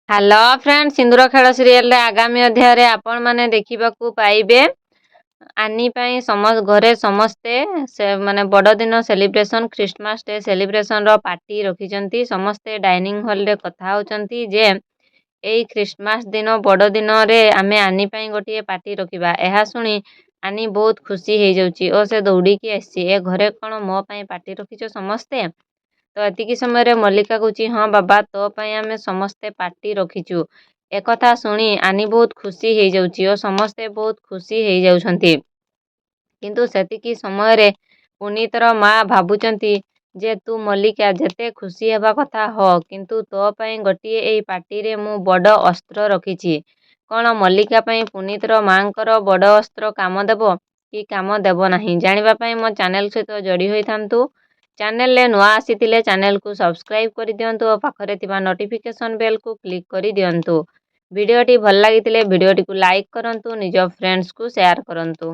Hello friend, ସିନ୍ଦୁର ଖେଳ ସିରିଏଲରେ ଆଗାମୀ ଅଧ୍ୟାୟରେ ଆପଣମାନେ ଦେଖିବାକୁ ପାଇବେ ଆନି ପାଇଁ ଘରେ ସମସ୍ତେ ବଡ଼ଦିନ ସେଲିବ୍ରେସନ୍ ଖ୍ରୀଷ୍ଟମାସ ଡେ ସେଲିବ୍ରେସନର ପାର୍ଟି ରଖିଛନ୍ତି। ସମସ୍ତେ ଡାଇନିଂ ହଲରେ କଥା ହେଉଛନ୍ତି ଯେ ଏଇ ଖ୍ରୀଷ୍ଟମାସ ଦିନ ବଡ଼ଦିନରେ ଆମେ ଆନି ପାଇଁ ଗୋଟିଏ ପାର୍ଟି ରଖିବା। ଏହା ଶୁଣି ଆନି ବହୁତ ଖୁସି ହେଇଯାଉଛି ଓ ସେ ଦୌଡ଼ିକି ଆସିଛି, ଏ ଘରେ କ'ଣ ମୋ ପାଇଁ ପାର୍ଟି ରଖିଛ ସମସ୍ତେ? ତ ଏତିକି ସମୟରେ ମଲ୍ଲିକା କହୁଛି, ହଁ ବାବା, ତୋ ପାଇଁ ଆମେ ସମସ୍ତେ ପାର୍ଟି ରଖିଛୁ। ଏକଥା ଶୁଣି ଆନି ବହୁତ ଖୁସି ହେଇଯାଉଛି ଓ ସମସ୍ତେ ବହୁତ ଖୁସି ହେଇଯାଉଛନ୍ତି। କିନ୍ତୁ ସେତିକି ସମୟରେ ପୁନିତର ମା ଭାବୁଛନ୍ତି ଯେ ତୁ ମଲ୍ଲିକା ଯେତେ ଖୁସି ହେବା କଥା ହ, କିନ୍ତୁ ତୋ ପାଇଁ ଗୋଟିଏ ଏଇ ପାର୍ଟିରେ ମୁଁ ବଡ଼ ଅସ୍ତ୍ର ରଖିଛି। କ'ଣ ମଲ୍ଲିକା ପାଇଁ ପୁନିତର ମାଙ୍କର ବଡ଼ ଅସ୍ତ୍ର କାମ ଦେବ କି କାମ ଦେବ ନାହିଁ, ଜାଣିବା ପାଇଁ ମୋ ଚ୍ୟାନେଲ ସହିତ ଯୋଡ଼ି ହୋଇଥାନ୍ତୁ। ଚ୍ୟାନେଲରେ ନୂଆ ଆସିଥିଲେ ଚ୍ୟାନେଲକୁ ସବସ୍କ୍ରାଇବ୍ କରିଦିଅନ୍ତୁ ଓ ପାଖରେ ଥିବା ନୋଟିଫିକେସନ୍ ବେଲକୁ କ୍ଲିକ୍ କରିଦିଅନ୍ତୁ। ଭିଡ଼ିଓଟି ଭଲ ଲାଗିଥିଲେ ଭିଡ଼ିଓଟିକୁ ଲାଇକ୍ କରନ୍ତୁ, ନିଜ ଫ୍ରେଣ୍ଡସ୍କୁ ସେୟାର କରନ୍ତୁ।